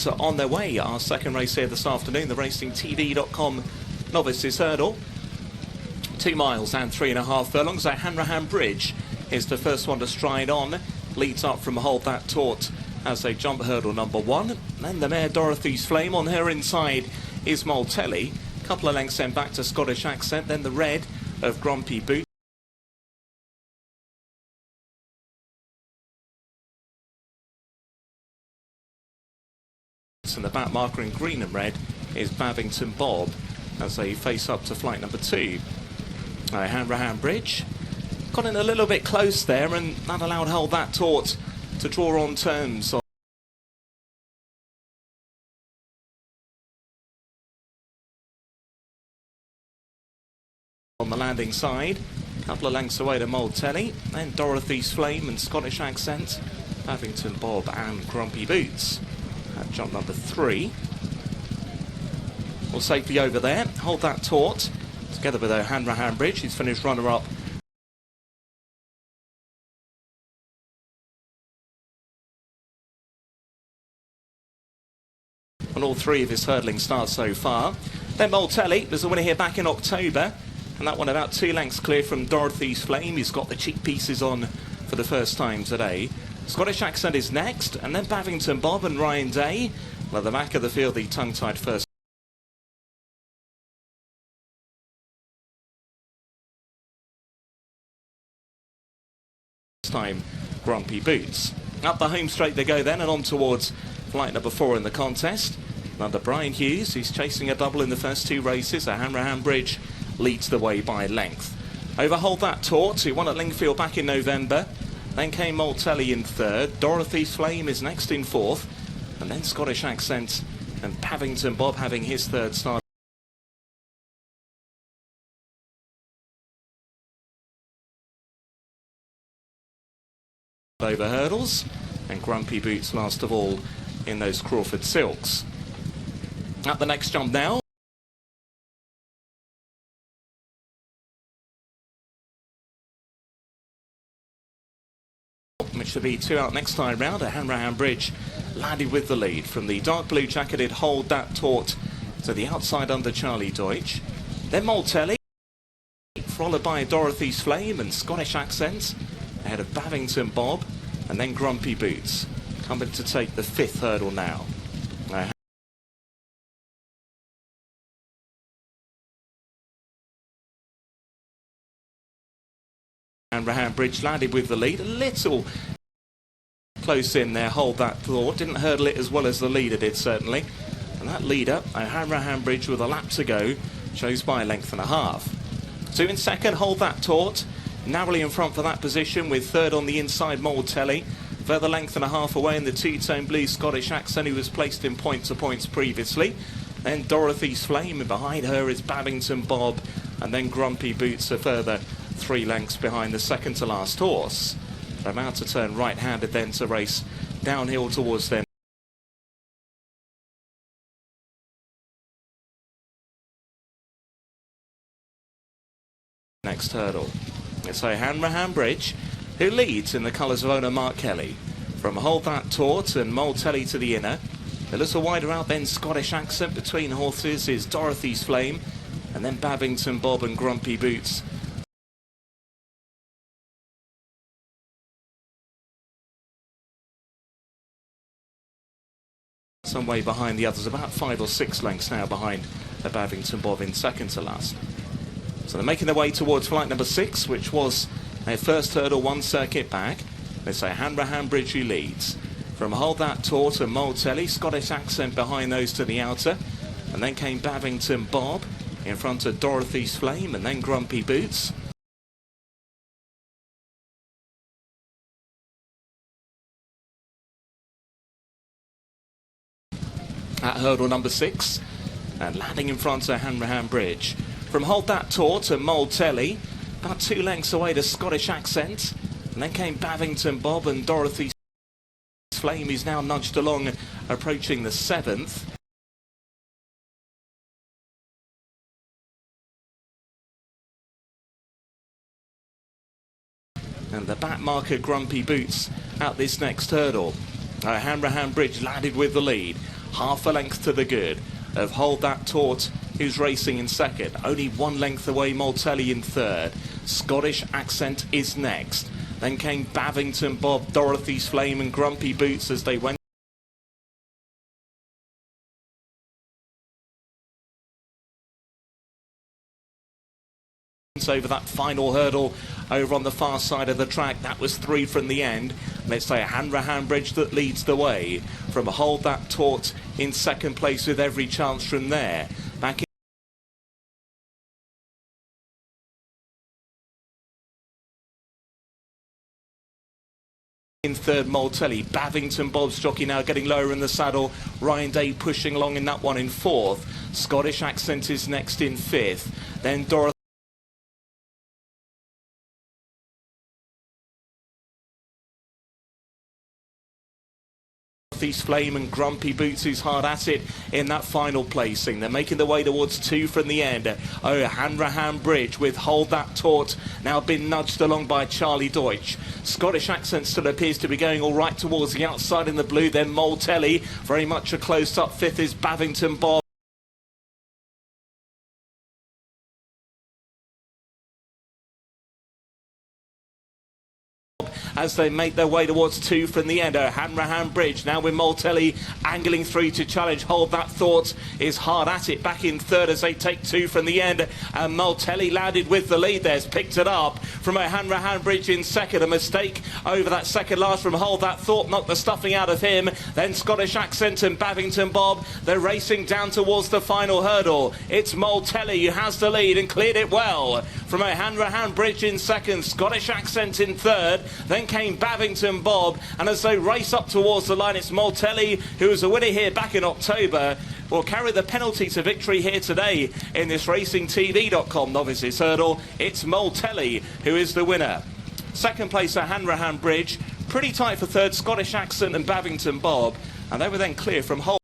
on their way. Our second race here this afternoon, the racingtv.com novices hurdle. 2 miles and 3.5 furlongs. Hanrahan Bridge is the first one to stride on. Leads up from Hold That Taut as they jump hurdle number 1. Then the mare Dorothy's Flame. On her inside is Moltelli. Couple of lengths then back to Scottish Accent. Then the red of Grumpy Boots. And the back marker in green and red is Babington Bob as they face up to flight number 2. Hanrahan Bridge got in a little bit close there, and that allowed Hold That Taut to draw on terms on the landing side. A couple of lengths away to Moltelli, then Dorothy's Flame and Scottish Accent, Babington Bob and Grumpy Boots at jump number 3. Well, safely over there, Hold That Taut together with Hanrahan Bridge. He's finished runner-up on all 3 of his hurdling starts so far. Then Moltelli was the winner here back in October, and that one about 2 lengths clear from Dorothy's Flame. He's got the cheek pieces on for the first time today. Scottish Accent is next, and then Babington Bob and Ryan Day. Well, at the back of the field, the tongue-tied first time, Grumpy Boots. Up the home straight they go then, and on towards flight number 4 in the contest. Under Brian Hughes, he's chasing a double in the first 2 races. Hanrahan Bridge leads the way by length. Over Hold That Taut, who won at Lingfield back in November. Then came Moltelli in 3rd. Dorothy's Flame is next in 4th. And then Scottish Accent and Babington Bob having his 3rd start over hurdles. And Grumpy Boots last of all in those Crawford Silks. At the next jump now, which will be 2 out next time round. Hanrahan Bridge landed with the lead from the dark blue jacketed Hold That Taut to the outside under Charlie Deutsch. Then Moltelli, followed by Dorothy's Flame and Scottish Accent, ahead of Babington Bob, and then Grumpy Boots coming to take the 5th hurdle now. Hanrahan Bridge landed with the lead, a little close in there. Hold That Taut didn't hurdle it as well as the leader did, certainly. And that leader, Hanrahan Bridge, with a lap to go, shows by a length and a half. 2 in 2nd, Hold That Taut, narrowly in front for that position, with 3rd on the inside, Moltelli. Further length and a half away in the 2-tone blue Scottish Accent, who was placed in points previously. Then Dorothy's Flame, and behind her is Babington Bob, and then Grumpy Boots a further 3 lengths behind the second to last horse. They're about to turn right-handed then to race downhill towards them. Next hurdle. So Hanrahan Bridge, who leads in the colours of owner Mark Kelly. From Hold That Taut and Moltelli to the inner. A little wider out then Scottish Accent. Between horses is Dorothy's Flame, and then Babington Bob and Grumpy Boots. Some way behind the others, about 5 or 6 lengths now behind the Babington Bob in second to last. So they're making their way towards flight number 6, which was their first hurdle 1 circuit back. They say Hanrahan Bridge who leads. From Hold That Taut and Moltelli, Scottish Accent behind those to the outer. And then came Babington Bob in front of Dorothy's Flame, and then Grumpy Boots. At hurdle number 6, and landing in front of Hanrahan Bridge. From Hold That Taut and Moltelli, about 2 lengths away to Scottish Accent, and then came Babington Bob and Dorothy's Flame is now nudged along, approaching the 7th. And the back marker Grumpy Boots at this next hurdle. Hanrahan Bridge landed with the lead. half a length to the good of Hold That Taut, who's racing in second. Only 1 length away, Moltelli in third. Scottish Accent is next. Then came Bavington Bob, Dorothy's Flame and Grumpy Boots as they went over that final hurdle over on the far side of the track. That was 3 from the end. Let's say Hanrahan Bridge that leads the way from Hold That Taut in second place with every chance from there. Back in third, Moltelli. Bavington Bob's jockey now getting lower in the saddle. Ryan Day pushing along in that one in fourth. Scottish Accent is next in fifth. Then Dorothy's Flame and Grumpy Boots, who's hard at it in that final placing. They're making their way towards 2 from the end. Oh, Hanrahan Bridge with Hold That Taut now been nudged along by Charlie Deutsch. Scottish Accent still appears to be going all right towards the outside in the blue. Then Moltelli, very much a close-up. Fifth is Bavington Bob. As they make their way towards 2 from the end. Hanrahan Bridge now with Moltelli angling through to challenge. Hold That Thought is hard at it back in third as they take 2 from the end. And Moltelli landed with the lead there, picked it up from Hanrahan Bridge in second. A mistake over that second last from Hold That Thought knocked the stuffing out of him. Then Scottish Accent and Bavington Bob, they're racing down towards the final hurdle. It's Moltelli who has the lead and cleared it well from Hanrahan Bridge in second. Scottish Accent in third. Then came Bavington Bob, and as they race up towards the line, it's Moltelli, who was a winner here back in October, will carry the penalty to victory here today in this RacingTV.com Novices Hurdle. It's Moltelli who is the winner. Second place at Hanrahan Bridge, pretty tight for third, Scottish Accent and Bavington Bob, and they were then clear from Hull.